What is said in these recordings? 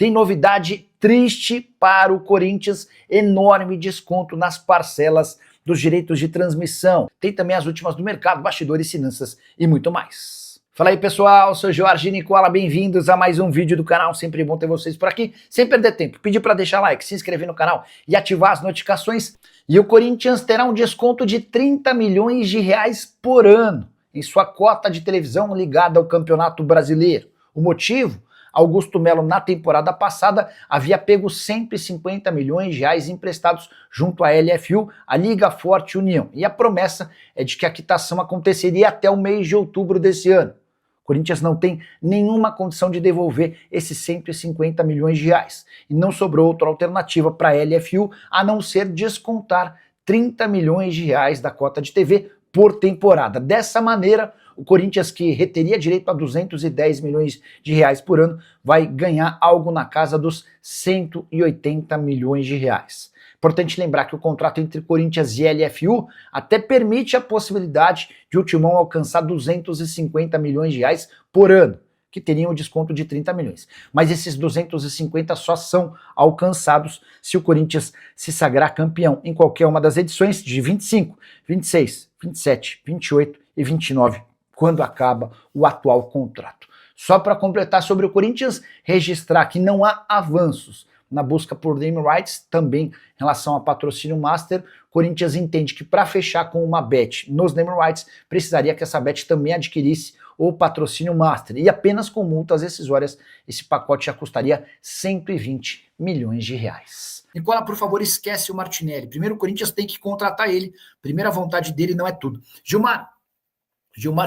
tem novidade triste para o Corinthians, enorme desconto nas parcelas dos direitos de transmissão. Tem também as últimas do mercado, bastidores, finanças e muito mais. Fala aí pessoal, sou Jorge Nicola, bem-vindos a mais um vídeo do canal, sempre bom ter vocês por aqui, sem perder tempo, pedir para deixar like, se inscrever no canal e ativar as notificações. E o Corinthians terá um desconto de 30 milhões de reais por ano em sua cota de televisão ligada ao Campeonato Brasileiro. O motivo? Augusto Melo, na temporada passada, havia pego 150 milhões de reais emprestados junto à LFU, a Liga Forte União, e a promessa é de que a quitação aconteceria até o mês de outubro desse ano. O Corinthians não tem nenhuma condição de devolver esses 150 milhões de reais, e não sobrou outra alternativa para a LFU a não ser descontar 30 milhões de reais da cota de TV por temporada. Dessa maneira, o Corinthians, que reteria direito a 210 milhões de reais por ano, vai ganhar algo na casa dos 180 milhões de reais. Importante lembrar que o contrato entre Corinthians e LFU até permite a possibilidade de o Timão alcançar 250 milhões de reais por ano, que teriam o desconto de 30 milhões. Mas esses 250 só são alcançados se o Corinthians se sagrar campeão em qualquer uma das edições de 25, 26, 27, 28 e 29, quando acaba o atual contrato. Só para completar sobre o Corinthians, registrar que não há avanços na busca por name rights, também em relação a patrocínio master. Corinthians entende que para fechar com uma bet nos name rights, precisaria que essa bet também adquirisse o patrocínio master, e apenas com multas rescisórias esse pacote já custaria 120 milhões de reais. Nicola, por favor, esquece o Martinelli. Primeiro o Corinthians tem que contratar ele, primeira vontade dele não é tudo. Gilmar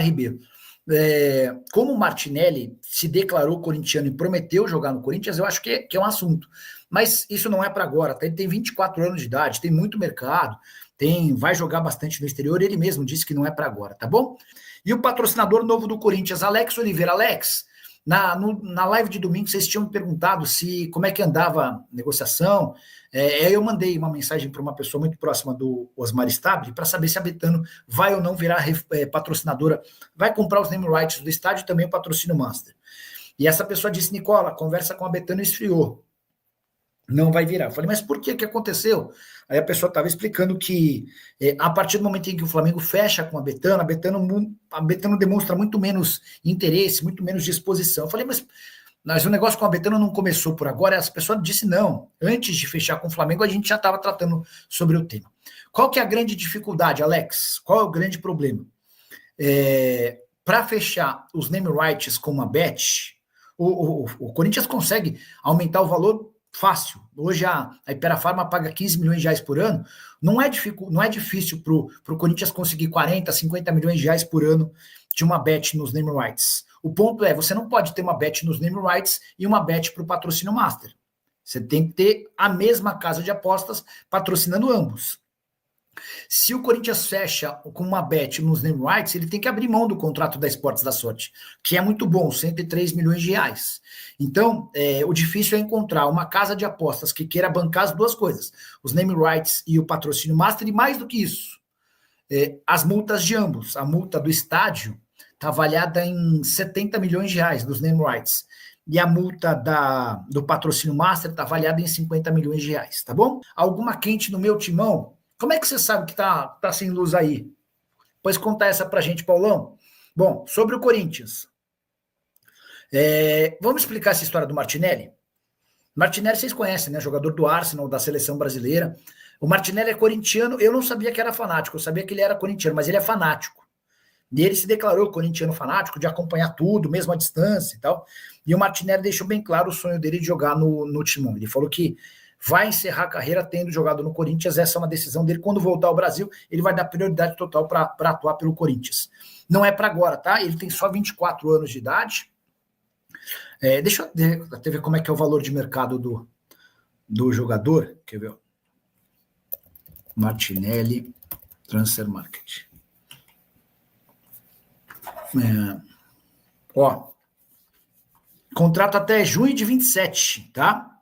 Ribeiro, como o Martinelli se declarou corintiano e prometeu jogar no Corinthians, eu acho que é um assunto. Mas isso não é para agora, tá? Ele tem 24 anos de idade, tem muito mercado, vai jogar bastante no exterior, ele mesmo disse que não é para agora, tá bom? E o patrocinador novo do Corinthians, Alex Oliveira. Alex, na live de domingo vocês tinham me perguntado como é que andava a negociação. Eu mandei uma mensagem para uma pessoa muito próxima do Osmar Stabile para saber se a Betano vai ou não virar patrocinadora, vai comprar os name rights do estádio e também o patrocínio master. E essa pessoa disse: Nicola, a conversa com a Betano esfriou, não vai virar. Eu falei: mas por que aconteceu? Aí a pessoa estava explicando que a partir do momento em que o Flamengo fecha com a Betano demonstra muito menos interesse, muito menos disposição. Eu falei: mas o negócio com a Betano não começou por agora. Essa pessoa disse: não, antes de fechar com o Flamengo a gente já estava tratando sobre o tema. Qual que é a grande dificuldade, Alex? Qual é o grande problema? Para fechar os name rights com uma bet, o Corinthians consegue aumentar o valor fácil. Hoje a Ipera-Pharma paga 15 milhões de reais por ano. Não é difícil para o Corinthians conseguir 40, 50 milhões de reais por ano de uma bet nos name rights. O ponto é, você não pode ter uma bet nos name rights e uma bet para o patrocínio master. Você tem que ter a mesma casa de apostas patrocinando ambos. Se o Corinthians fecha com uma bet nos name rights, ele tem que abrir mão do contrato da Esportes da Sorte, que é muito bom, 103 milhões de reais. Então, o difícil é encontrar uma casa de apostas que queira bancar as duas coisas, os name rights e o patrocínio master, e mais do que isso, as multas de ambos. A multa do estádio está avaliada em 70 milhões de reais dos name rights, e a multa do patrocínio master está avaliada em 50 milhões de reais, tá bom? Alguma quente no meu timão? Como é que você sabe que tá sem luz aí? Pois conta essa pra gente, Paulão. Bom, sobre o Corinthians. Vamos explicar essa história do Martinelli? Martinelli vocês conhecem, né? Jogador do Arsenal, da seleção brasileira. O Martinelli é corintiano. Eu não sabia que era fanático, eu sabia que ele era corintiano, mas ele é fanático. E ele se declarou corintiano fanático, de acompanhar tudo, mesmo à distância e tal. E o Martinelli deixou bem claro o sonho dele de jogar no Timão. Ele falou que vai encerrar a carreira tendo jogado no Corinthians. Essa é uma decisão dele. Quando voltar ao Brasil, ele vai dar prioridade total para atuar pelo Corinthians. Não é para agora, tá? Ele tem só 24 anos de idade. Deixa eu até ver como é que é o valor de mercado do jogador. Quer ver? Martinelli, Transfer Market. Contrato até junho de 27, tá?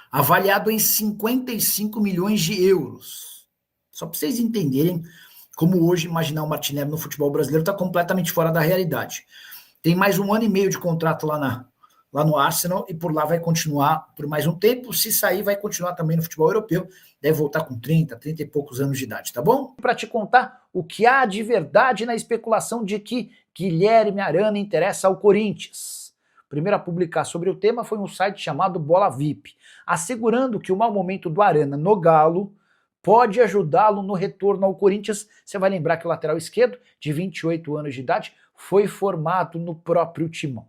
Avaliado em 55 milhões de euros. Só para vocês entenderem como hoje imaginar o Martinelli no futebol brasileiro está completamente fora da realidade. Tem mais 1 ano e meio de contrato lá lá no Arsenal, e por lá vai continuar por mais um tempo. Se sair, vai continuar também no futebol europeu, deve voltar com 30 e poucos anos de idade, tá bom? Para te contar o que há de verdade na especulação de que Guilherme Arana interessa ao Corinthians. O primeiro a publicar sobre o tema foi um site chamado Bola VIP, assegurando que o mau momento do Arana no Galo pode ajudá-lo no retorno ao Corinthians. Você vai lembrar que o lateral esquerdo, de 28 anos de idade, foi formado no próprio Timão.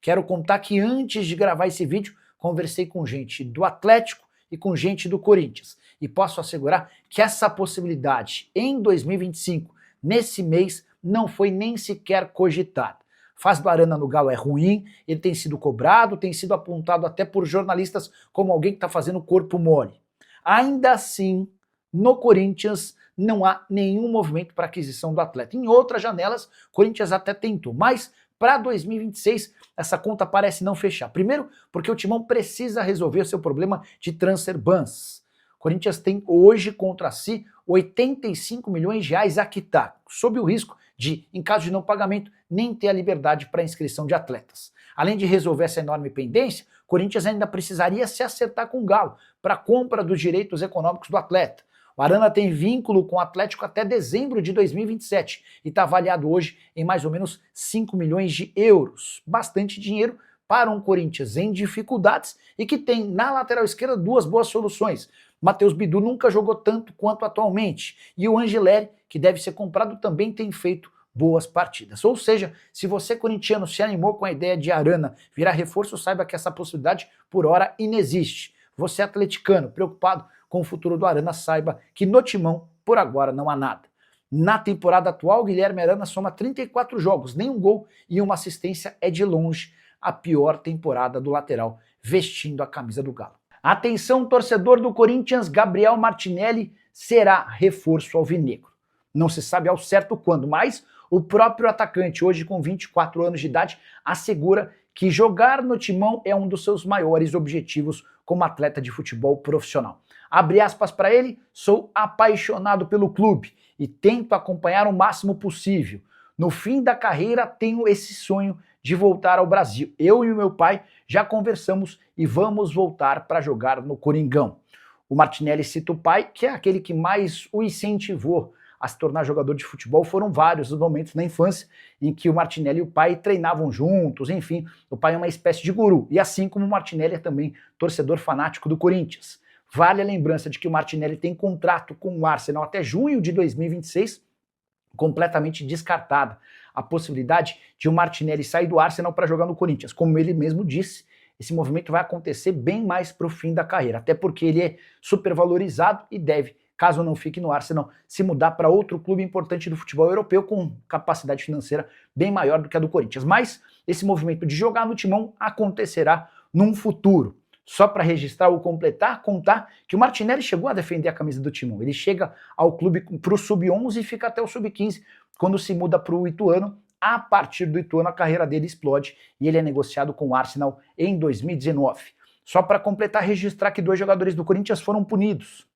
Quero contar que antes de gravar esse vídeo, conversei com gente do Atlético e com gente do Corinthians. E posso assegurar que essa possibilidade em 2025, nesse mês, não foi nem sequer cogitada. A fase do Arana no Galo é ruim, ele tem sido cobrado, tem sido apontado até por jornalistas como alguém que está fazendo corpo mole. Ainda assim, no Corinthians não há nenhum movimento para aquisição do atleta. Em outras janelas, o Corinthians até tentou, mas para 2026 essa conta parece não fechar. Primeiro, porque o Timão precisa resolver o seu problema de transfer bans. O Corinthians tem hoje contra si 85 milhões de reais a quitar, sob o risco de, em caso de não pagamento, nem ter a liberdade para inscrição de atletas. Além de resolver essa enorme pendência, o Corinthians ainda precisaria se acertar com o Galo para a compra dos direitos econômicos do atleta. O Arana tem vínculo com o Atlético até dezembro de 2027 e está avaliado hoje em mais ou menos 5 milhões de euros. Bastante dinheiro para um Corinthians em dificuldades e que tem na lateral esquerda duas boas soluções. Matheus Bidu nunca jogou tanto quanto atualmente e o Angeleri, que deve ser comprado, também tem feito boas partidas. Ou seja, se você corintiano se animou com a ideia de Arana virar reforço, saiba que essa possibilidade por hora inexiste. Você atleticano, preocupado com o futuro do Arana, saiba que no Timão, por agora, não há nada. Na temporada atual, Guilherme Arana soma 34 jogos, nenhum gol e uma assistência, é de longe a pior temporada do lateral vestindo a camisa do Galo. Atenção, torcedor do Corinthians, Gabriel Martinelli será reforço alvinegro. Não se sabe ao certo quando, mas o próprio atacante, hoje com 24 anos de idade, assegura que jogar no Timão é um dos seus maiores objetivos como atleta de futebol profissional. Abre aspas para ele: sou apaixonado pelo clube e tento acompanhar o máximo possível. No fim da carreira tenho esse sonho de voltar ao Brasil. Eu e o meu pai já conversamos e vamos voltar para jogar no Coringão. O Martinelli cita o pai, que é aquele que mais o incentivou a se tornar jogador de futebol. Foram vários os momentos na infância em que o Martinelli e o pai treinavam juntos, enfim, o pai é uma espécie de guru. E assim como o Martinelli é também torcedor fanático do Corinthians. Vale a lembrança de que o Martinelli tem contrato com o Arsenal até junho de 2026, completamente descartada a possibilidade de o Martinelli sair do Arsenal para jogar no Corinthians. Como ele mesmo disse, esse movimento vai acontecer bem mais para o fim da carreira, até porque ele é supervalorizado e deve, caso não fique no Arsenal, se mudar para outro clube importante do futebol europeu com capacidade financeira bem maior do que a do Corinthians. Mas esse movimento de jogar no Timão acontecerá num futuro. Só para registrar ou completar, contar que o Martinelli chegou a defender a camisa do Timão. Ele chega ao clube para o Sub-11 e fica até o Sub-15. Quando se muda para o Ituano, a partir do Ituano a carreira dele explode e ele é negociado com o Arsenal em 2019. Só para completar, registrar que 2 jogadores do Corinthians foram punidos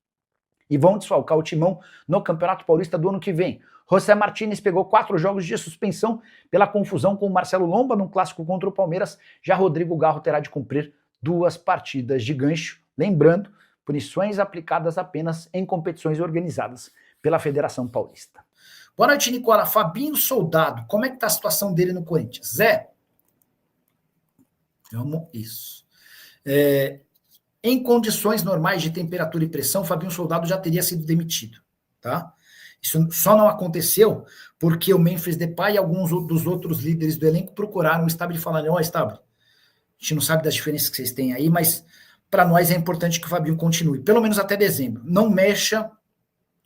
e vão desfalcar o Timão no Campeonato Paulista do ano que vem. José Martínez pegou 4 jogos de suspensão pela confusão com o Marcelo Lomba no clássico contra o Palmeiras. Já Rodrigo Garro terá de cumprir 2 partidas de gancho. Lembrando, punições aplicadas apenas em competições organizadas pela Federação Paulista. Boa noite, Nicola. Fabinho Soldado, como é que tá a situação dele no Corinthians? Zé, vamos isso. Em condições normais de temperatura e pressão, Fabinho Soldado já teria sido demitido, tá? Isso só não aconteceu porque o Memphis Depay e alguns dos outros líderes do elenco procuraram o Stabile e falaram: ó, Stabile, a gente não sabe das diferenças que vocês têm aí, mas para nós é importante que o Fabinho continue, pelo menos até dezembro. Não mexa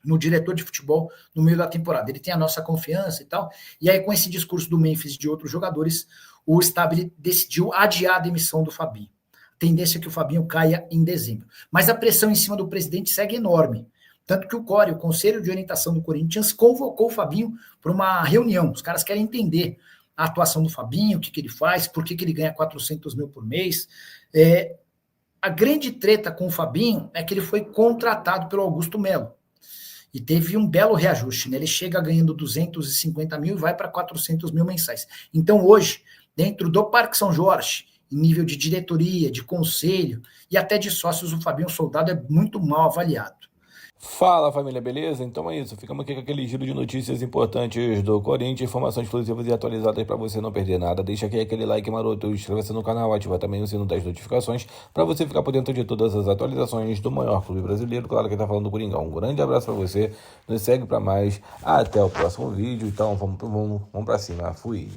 no diretor de futebol no meio da temporada. Ele tem a nossa confiança e tal. E aí, com esse discurso do Memphis e de outros jogadores, o Stabile decidiu adiar a demissão do Fabinho. A tendência é que o Fabinho caia em dezembro. Mas a pressão em cima do presidente segue enorme. Tanto que o CORE, o Conselho de Orientação do Corinthians, convocou o Fabinho para uma reunião. Os caras querem entender a atuação do Fabinho, o que ele faz, por que ele ganha 400 mil por mês. A grande treta com o Fabinho é que ele foi contratado pelo Augusto Melo. E teve um belo reajuste, né? Ele chega ganhando 250 mil e vai para 400 mil mensais. Então hoje, dentro do Parque São Jorge em nível de diretoria, de conselho e até de sócios, o Fabinho Soldado é muito mal avaliado. Fala família, beleza? Então é isso, ficamos aqui com aquele giro de notícias importantes do Corinthians, informações exclusivas e atualizadas para você não perder nada. Deixa aqui aquele like maroto, inscreva-se no canal, ativa também o sino das notificações para você ficar por dentro de todas as atualizações do maior clube brasileiro, claro que tá falando do Coringão. Um grande abraço para você, nos segue para mais, até o próximo vídeo, então vamos para cima, fui!